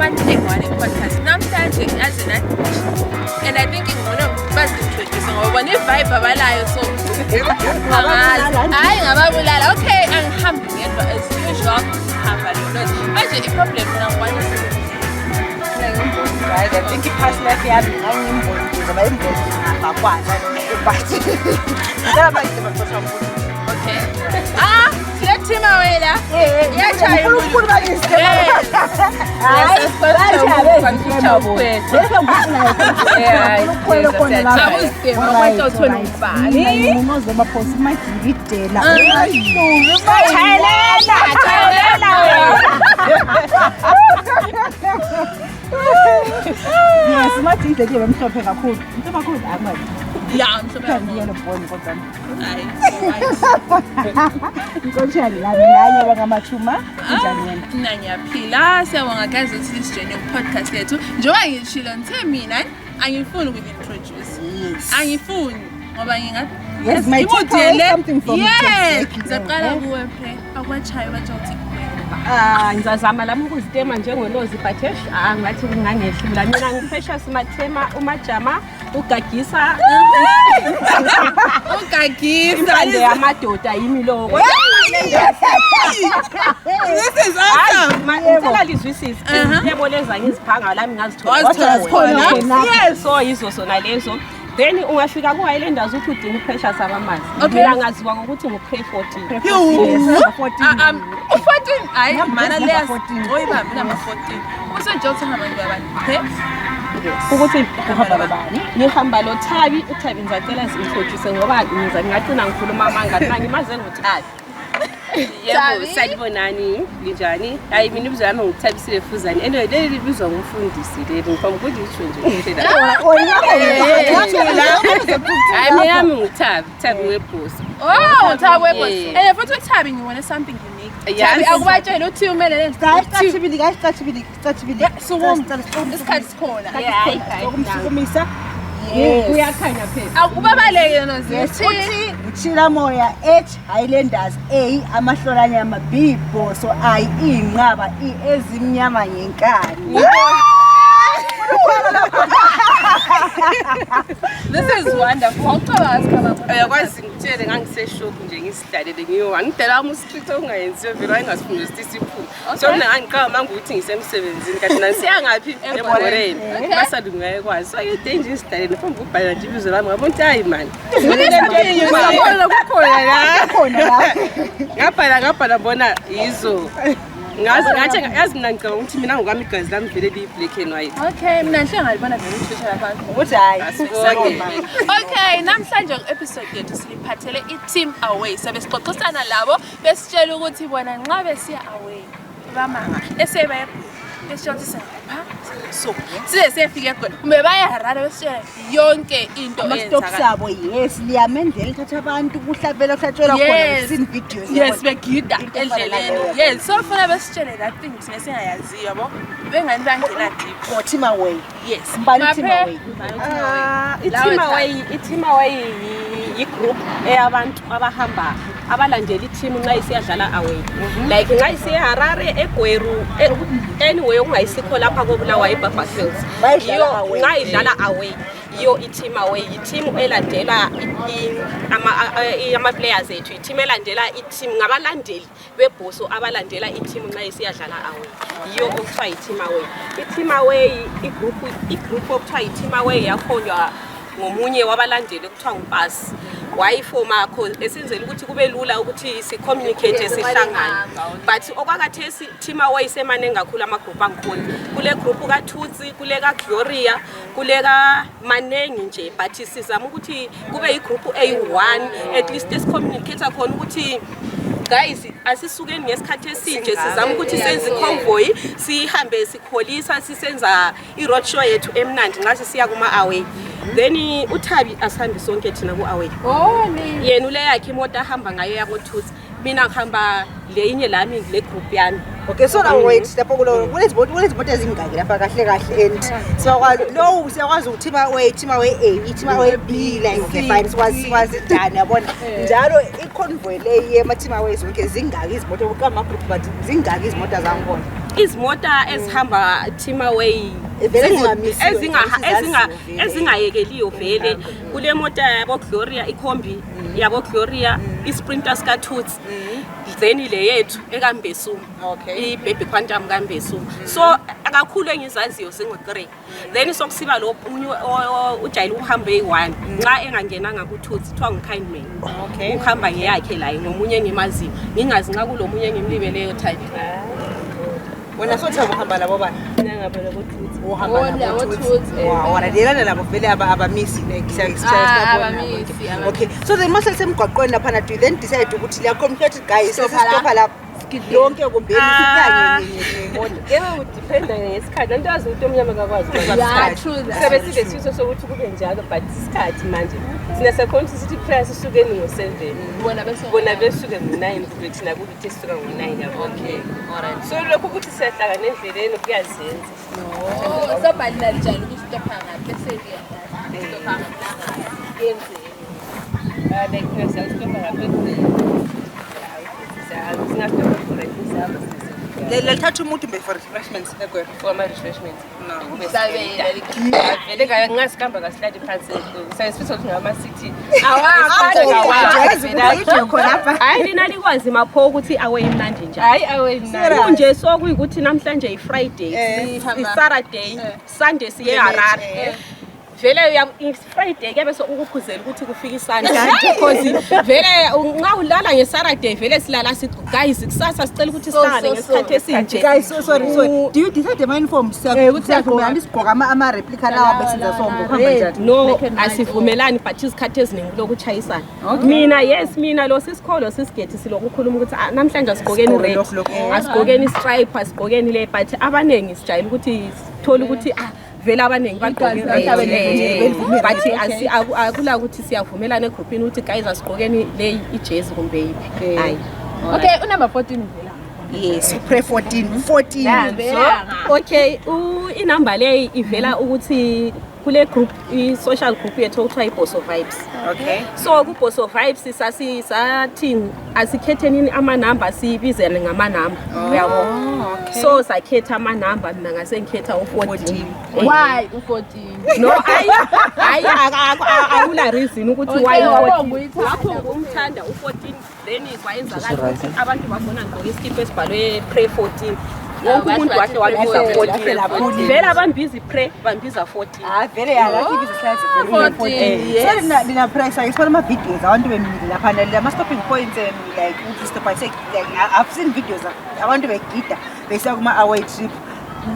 UMantengwane podcast namhlanje and I think ingcono bazintroduce ngoba bona ivibe abalayo so hayi ngababulala okay angihambi ngedwa as usual hamba lo manje iproblem ngakwana guys I think ipasi life yami ngangimbozi ngoba imbozi ngakwazi but ngaba ngizobaqosha umbuzo okay Thima wena yachaya ukhulu bakise hayi bajabo kwethu ukhwele khona la awuzidema uthola ubani unoze baphosa imagidela chayelela yes imagidela ke bemhlophe kakhulu into kakhulu akwazi ya mhlophe ngiyelo bone kodwa hayi Nkonjani nganye bangamathuma njani wena mina ngiyaphila siyabonga guys ukuthi lisijene ku-podcast yethu njengoba ngishilo ngithe mina angifuni uku-introduce angifuni ngoba yes my something from ngizaqala kuwe phe akwachayo bathi uthi ngizazama lami ukuzitema njengelozi but angathi kungangehlula mina ngiprecious mathema umajama ugagisa ande amadoda yimi lo this is awesome ngicela lizwisise yebo leza ngiziphanga lami ngazithola yes so yizo sona lezo then ungafika ku Highlanders uthi udinga pressure abamanzi mina ngaziwa ngokuthi ngu-pray 14 14 hayi mana leya oyibambi nama 14 usenje uthanga abantu abani ukuthi ngihamba lo Thabie uThabie ngicela zintroduce ngoba ngingacina ngikhuluma amanga ngimaze ngoThabie yebo sanibonani linjani hayi mina ibizwa yami ngithabisile Fuzane anyway leli libizwa ngumfundisi leli ngifuna ukuthi isho nje hayi mina yami nguthabie webhosi Thabie webhosi futhi uThabie ngibone something unique Thabie akubatshela uthi umele Cathibili isikhathi sikhona ukumsukumisa kuyakhanya phela akubabaleke nozithi Ngithila moya Highlanders A amahlolanyama B so I inqaba ezimnyama ngenkani This is wonderful. Uyakwazi ngitshele ngangiseshop nje ngisidalele ngidala wami ustrict ongayenziyo vele wayengasifunisa isiphulu so mina ngangiqala manje ukuthi ngisemsebenzini kanti nansiya ngapi eboreni basadu ngayekwazi so you dangerous sidalele mfumba ukubhala nje ibizo lami ngabona ukuthi hayi man ngabhala bona yizo yazi mina ngicabanga ukuthi mina ngokwami igazi lami vele liyi-black and white okay mina nhle ngalibona vele uthusha lapha ukuthi hayi okay namhlanje ku-episode yethu siliphathele i-team away sabe sixoxisana labo besitshela ukuthi bona nxa besiya away bamanga esebe beshothisa lapha so size siyafika khona kumbe bayaharara besitshela yonke into eyenzakala yes liyamendlela lithatha abantu kuhlabela kuhlatshelwa khona sin videos yes begida endleleni yes so funa besitshele that thing thina singayaziyo yabo bengani bangena deep team away yes mbani team away i-team away yi-group eyabantu abahamba abalandela i-team nxa isiyadlala away like nxa isiyeHarare eGweru anyway ungayisikho lapha koBulawayo eBarberfield iyo nxa idlala away iyo i-team away i-team elandela ama-players ethu i-team elandela i-team ngabalandeli bebhoso abalandela i-team nxa isiyadlala away iyo okuthiwa i-team away i-team away i-group okuthiwa i-team away yakhonjwa ngomunye wabalandeli okuthiwa nguPasi wayifoma esenzela ukuthi kube lula ukuthi si-communicate sihlangane but okwakathesi team away semanengi kakhulu amagroup angikhona kule group kaThutsi kule kaGloria kule kamanengi nje but sizama ukuthi kube igroup eyi-1 at least esicommunicate khona ukuthi guys asisukeni ngesikhathi esinje sizama ukuthi senze convoy sihambe sikholisa sisenza i-road show yethu emnandi nxa sisiya kuma-away then uThabie asihambe sonke thina ku-away yena ule yakhe imoto ahamba ngayo yakoThutsi mina ngihamba leyinye lami le group yami okay so now wait lapho kulezimoto ezingaki lapha kahle kahle and siyakwazi ukuthi team away A team away B like fine sikwazi done yabona njalo i-convoy le yema team away zonke zingaki izimoto ukama group but zingaki izimoto zangikhona izimota ezihamba team away ezingayekeliyo vele kule mota yabo Gloria ikhombi yabo Gloria iSprinters kaThutsi then le yethu ekambesu iBaby Quantum kambesu so akakhulu engizaziyo singo3 then sokusiba lo ujayile uhamba eyi1 nxa engangenanga kuThutsi kuthiwa nguKind Man uhamba ngeyakhe la ngomunye ngimaziyo ngingazi nxa kulomunye ngimlibeleyo type wena sothaba uhamba labo bani ngihamba labo Thutsi uhamba labo Thutsi wona delana labo vele abamisi okay so then mase semgwaqweni lapha na do then decide ukuthi la communicate guys sesistopha lapha lonke kumbeni sikanye ngeke udependa ngesikhathi into yazi ukuthi omnyama akakwazi sebesile siso sokuthi kube njalo but isikhathi manje sine secondary class isukeni ngo7 bona besuke ngo9 thina kuthi sisuka ngo9 yabo alright so lokho ukuthi siyahlaka nendleleni kuyazenza so balina njalo ukuthi stopha ngathi bese stopha ngathi yenze like pressure stopha ngathi Lethatha umuntu mbe for refreshments egwe for my refreshments vele kaya ngasikhamba kasiladi phansi sayisifisa ukuthi ngama city hayi lina likwazi mapho ukuthi away imnandi nje hayi away imnandi kunje so kuyikuthi namhlanje iFriday iSaturday Sunday siye Harare vele Friday ke bese ukukhuzela ukuthi kufika iSunday because vele nxa ulala ngeSaturday vele silala sithi guys kusasa sicela ukuthi sihlale ngesikhathi esinje guys sorry do you decide my inform ukuthi siyavumelana isigqoka ama replica lawa besenza sombo khamba njani no asivumelani but isikhathi eziningi lokuchayisana mina lo sisikolo sisigethi silokukhuluma ukuthi namhlanje asigqokeni red asigqokeni stripe asigqokeni le but abanengi sijayela ukuthi thola ukuthi vela abanengi bagqoke bathi akula ukuthi siyavumelana egroupini ukuthi guys asigqokeni le ijezi kumbe yipi hayi okay unumber 14 vela yes pre 14 so okay inumber le ivela ukuthi kule group i-social group yethu okuthiwa iBoso Vibes okay so kuBoso Vibes sathi asikhetheni ama-number sibizene ngama-number uyabo so sakhetha ama-number mina ngase ngikhetha u14 why u14 no hayi akula reason ukuthi why lapho ngumthanda u14 then kwayenzakala ukuthi abantu babona ngqoke iskipa esibhalwe pre 14 wonke umuntu wahle wabiza 14 vela bambiza pre bambiza 14 vele yalathi ibiza slides 14 so nina pressure isibona ama videos abantu bemile lapha ama stopping points like stop by say I've seen videos abantu begida bese kuma away trip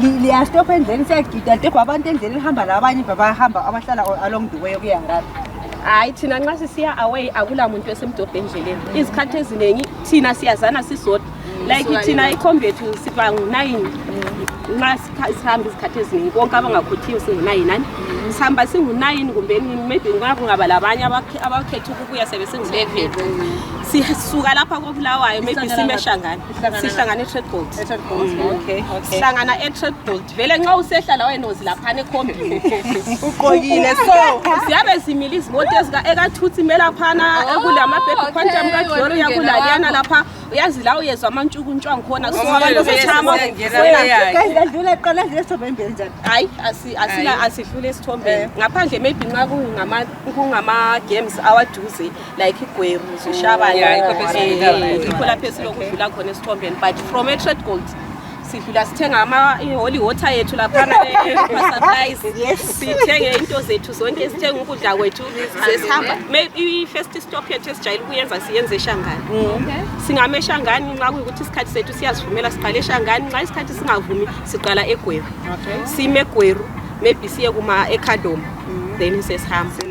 liya stop endleni siyagida tekho abantu endleni ihamba labanye babahamba abahlala along the way okuya ngapha hayi thina nxa sisiya away akula muntu esemdobhe endleleni izikhathi eziningi thina siyazana sisodwa like thina ikhombi yethu siba ngo9 nxa sihamba izikhathi eziningi bonke abangakhothiyo singu9 sihamba singu9 kumbe maybe ngaba labanye abakhetha ukubuya sebe singu11 sisuka lapha koBulawayo maybe simeshangana sihlangana eTrade Gold okay sihlangana eTrade Gold vele nxa usehlala wenozi lapha ekhombi uqokile so siyabe simile izimoto ekaThutsi melaphana kulama Baby Quantum kaGloria kulaliyana lapha uyazi la uyezwa amantshukuntshu ngikhona so abantu bethama ngidlula qala nje esithombe njani hayi asidlule esithombeni ngaphandle maybe nxa kungama games awaduze like igweru zishaba yikho lapho esilokudlula khona esithombeni but from eTrade Gold sidlula sithenga holy water yethu lapha supplies sithenge into zethu zonke esithenga ukudla kwethu sesihamba maybe first stop yethu esijayile ukuyenza siyenze eShangani singame eShangani nxa kuyikuthi isikhathi sethu siyasivumela siqale eShangani nxa isikhathi singavumi siqala eGweru sime eGweru maybe siye kuma eKhadoma then sesihamba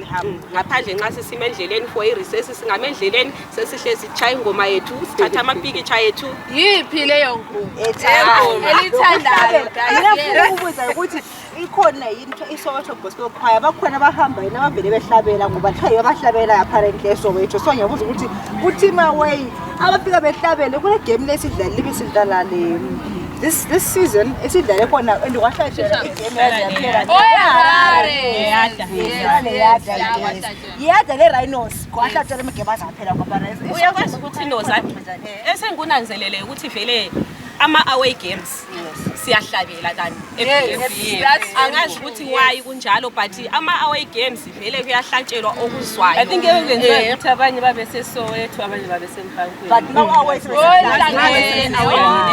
ngaphandle nxa sisime endleleni for irecess singame endleleni sesihle sichaya ingoma yethu sithatha amapikitsha yethu yiphi leyo ngoma elithandayo ngiyafuna ukubuza ukuthi ikhona into iSoweto Gospel Choir bakhona bahamba yena abavele behlabela ngoba chayo abahlabela apparently eSoweto so ngiyabuza ukuthi uteam away abafika behlabele kule game lesidlala libe sidlala le this season esidlale khona endikwahlatshela igame yaphela yada le Rhinos kwahlatshela igame azaphela ngoba uyakwazi ukuthi noza esengunanzelele ukuthi vele ama-away games siyahlabela kanti angazi ukuthi why kunjalo but ama-away games vele kuyahlatshelwa okuzwayo. I think ekwenziwa ukuthi abanye babe seSoweto abanye babe seMpangweni. But now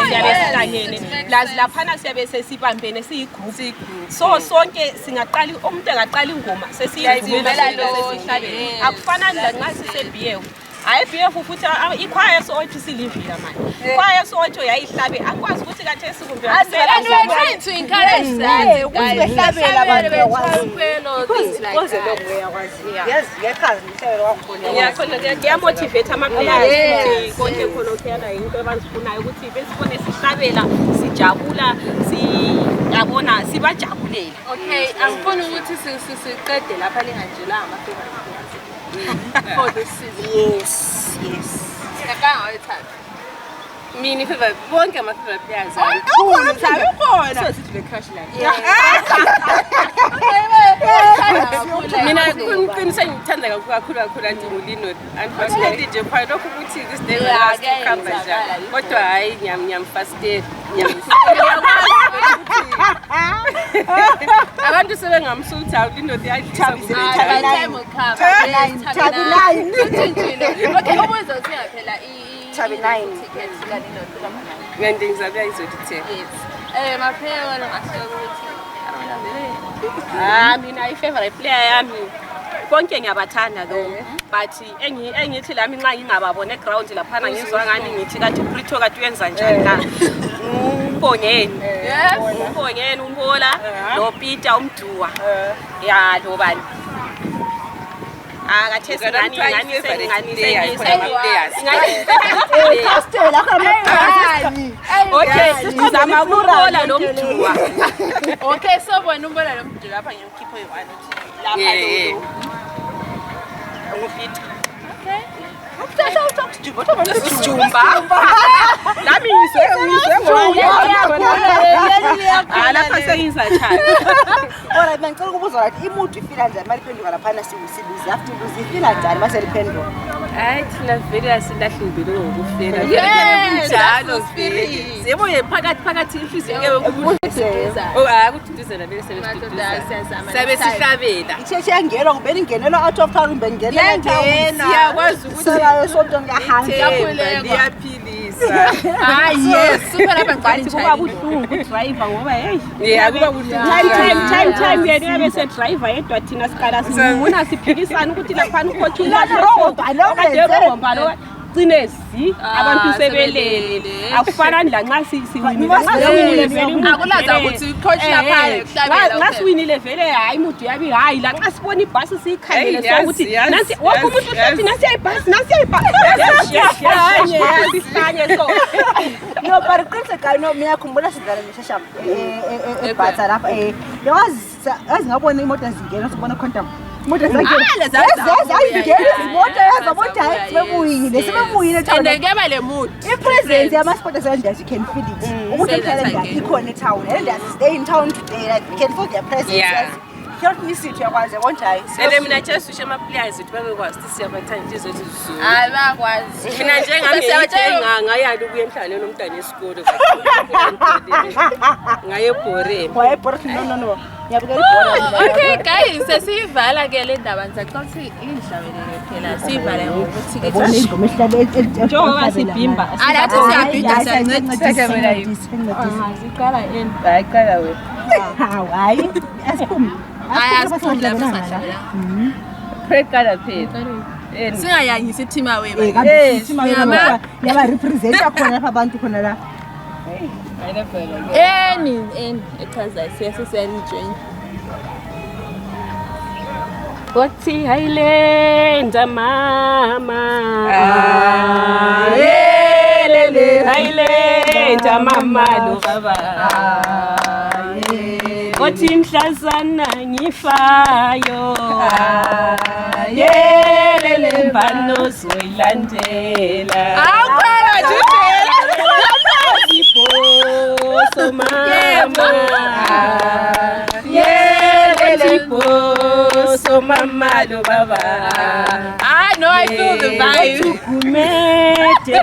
siyabehlangene lazi laphana siyabe sesibambene siyigroup so sonke singaqala umuntu engaqala ingoma sesiyivumela sesihlabela akufanani la nxa sise-BF hayi BF futhi ikhwaya soweto silivila manje ikhwaya soweto yayihlabe akwazi ukuthi kathi esikumbe and we're trying to encourage that ukuthi behlabela abantu bakwazi ngiyamotivate ama-players konke khonokuyana yinto abazifunayo ukuthi besibone sihlabela sijabula siyabona sibajabulele. Okay, angifuni ukuthi siqede lapha linganjela ama-favorite for this season. Yes. Ngakanga wayethatha. Mina favorite bonke ama-favorite players. Ukhona. So sithi be-crush la. Mina Qinisa ngithanda kakhulu anti Mulino. Unfortunately nje phela lokho ukuthi this day last kuhamba njalo. Kodwa hayi ngiyamfastela. Abantu sebengamsulta Mulino uyayithaba time will come. Thabie 9. Okay, ubuzo singaphela Thabie 9. tickets kalino ngende ngizabuya izodithe. Maphela wona ngasho ukuthi Mina i-favorite player yami konke ngiyabathanda though but engithi lami nxa ngingababona eground laphana ngizwa ngani ngithi kathi uPrito kathi uyenza njani la Umbongeni umbola no Peter umduwa ya lo bani akathesi ngani okay sizama ukubola lo mduwa okay so bona umbola lo mduwa lapha ngiyamkhipha yi1 lapha lo uPeter Sijumba nami lapha sengizathanda Alright, ngicela ukubuza ukuthi imudu ifila njani maliphenduka laphana sibuza after uzifila njani mase liphenduka Hayi thina vele asilahlubile ngokufela. Njalo vele. Yebo phakathi inhliziyo ke ukubuza akuthindizela vele sebe sihlabela. Icheche yangena ngibeni ingenelwa out of town ngibeni ngena Siyakwazi ukuthi sayo sonto ngahamba liyaphilisa. yes super lapha ngicela kuba buhlungu driver ngoba hey kuba buhlungu. time yena bese driver yedwa thina siqala simuna siphikisana ukuthi lapha ucoach Cinesi abantu sebelele akufanani la nxa siwinile akulaza ukuthi coach lapha nxa siwinile vele hayi mudu yabi hayi la nxa sibona ibhasi siyikhangele so ukuthi nasi wonke umuntu uthi nasi ayibhasi so no but qiniseka no ngiyakhumbula sidlala neshashama ebhatha lapha yazi ngabona imoto zingena sibona quantum imoto zingena imoto yazabona sebemuyile ndekeba le mood ipresence yama-sport asendazi you can feel it ukuthi ikhona ikhona etown and stay in town today like you can feel their presence Kyoto nisithu yakwazi konjayi Ene mina just ushe ama-players ukuthi babekwazi ukuthi siyabathanda nje zothi zizulu. hayi bakwazi Mina njengami ngayali ukuya emhlanganweni womntwana esikole ngaye ebhoreni. no ngiyabukela ibhola okay guys sesiyivala ke le ndaba ngizacela indlabelele phela siyivala ngokuthi ke ingoma ehlale njengoba sibhimba alathi siyabhida siyancedisa siqala Hayi qala wena. hayi asiphumi Pray qala phela. singayangisi team away yaba represent khona lapha abantu khona la any echaza siyasisenjoin Wathi hayilenza mama Lele hayilenza mama lo baba Wathi mhlazana ngifayo yelele mbano zoyilandela awukhona so mama yelele so mama lo baba I know, I feel the vibe. Kumete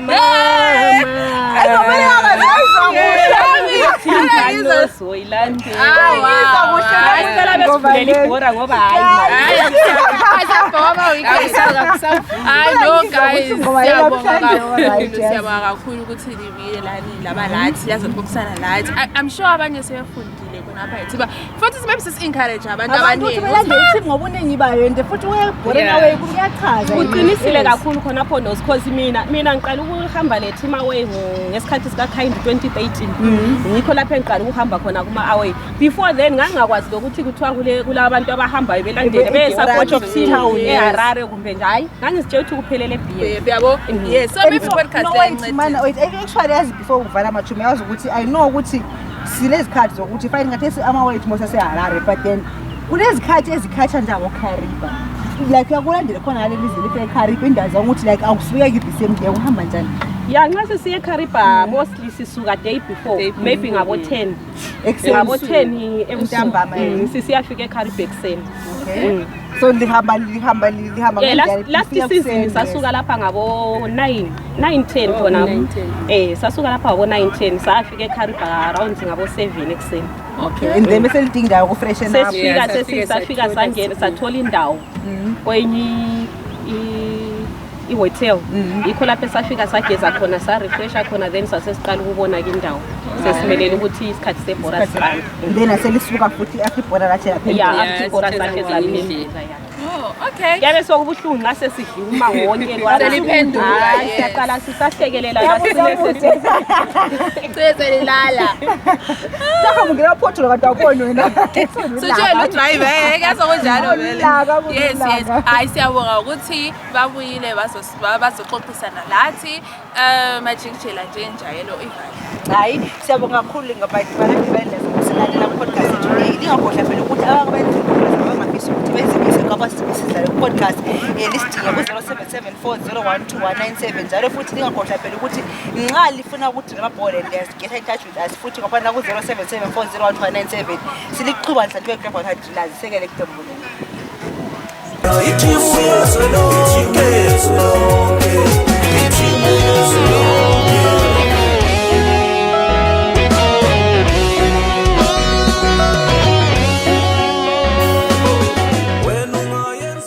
I know guys, siyabonga kakhulu ukuthi libile lani laba lathi yazokuxoxisana lathi. I'm sure abanye sebefundile khonapha ethi ba futhi maybe encourage abantu abaningi ukuthi ngoba uningi bayo and futhi uyabhorena way kuyachaza. Uqinisile kakhulu khonapho no because mina ngiqala ukuhamba le team away ngesikhathi sika kind 2013. Ngikho lapho engiqala ukuhamba khona kuma away. Before then ngangakwazi ukuthi kuthiwa kula abantu abahambayo belandele be support of team eHarare kumbe nje hayi ngangizitshela ukuthi kuphelele biye. Yabo. Yes, so maybe podcast wait actually as before uvala mathumi yazi ukuthi I know ukuthi silezikhathi zokuthi fine ngathi ama-weight mose seHarare but then kulezikhathi ezikhatha njalo Kariba like uyakulandela khona leli lize life eKariba indaza ukuthi like awusifika the same day uhamba njani. Ya nxa sesiye Kariba mostly sisuka day before maybe ngabo 10 ngabo 10 entambama sisiyafika eKariba ekseni. So lihamba last season sasuka lapha ngabo 9:10 khona sasuka lapha ngabo 9:10 safika eKariba around ngabo 7 ekseni. Okay, and then bese lidinga indawo ukufreshen up. Safika sangena sathola indawo kwenye i-hotel ikho lapho safika sageza khona sa refresha khona then sasesiqala ukubona ke indawo sesimelele ukuthi isikhathi sebhora siqala then aselisuka futhi afibhora lathi lapha afibhora sakhe zaphindela Oh, okay. Yabe sokubuhlungu nxa sesidluma wonke liphendula siyaqala sisahlekelela lala sakhamukela photho kanti akuboni wena sitshela udriver ngazokunjalo vele yes hayi siyabonga ukuthi babuyile bazoxoxisana lathi majikijela nje njalo ivali. Hayi siyabonga kakhulu ngabantu balalela podcast today ingakhohlwa phela ukuthi ababenza abangafisa ukuthi bezibise ngabasibisisa le podcast lisidinga ku-0774012197 njalo futhi lingakhohlwa phela ukuthi nxa lifuna ukuthi namabhola get in touch with us futhi ngaphandla ku-0774012197 silixhuba nhlanhla kwe-club 100 lazisekele kutembuleni.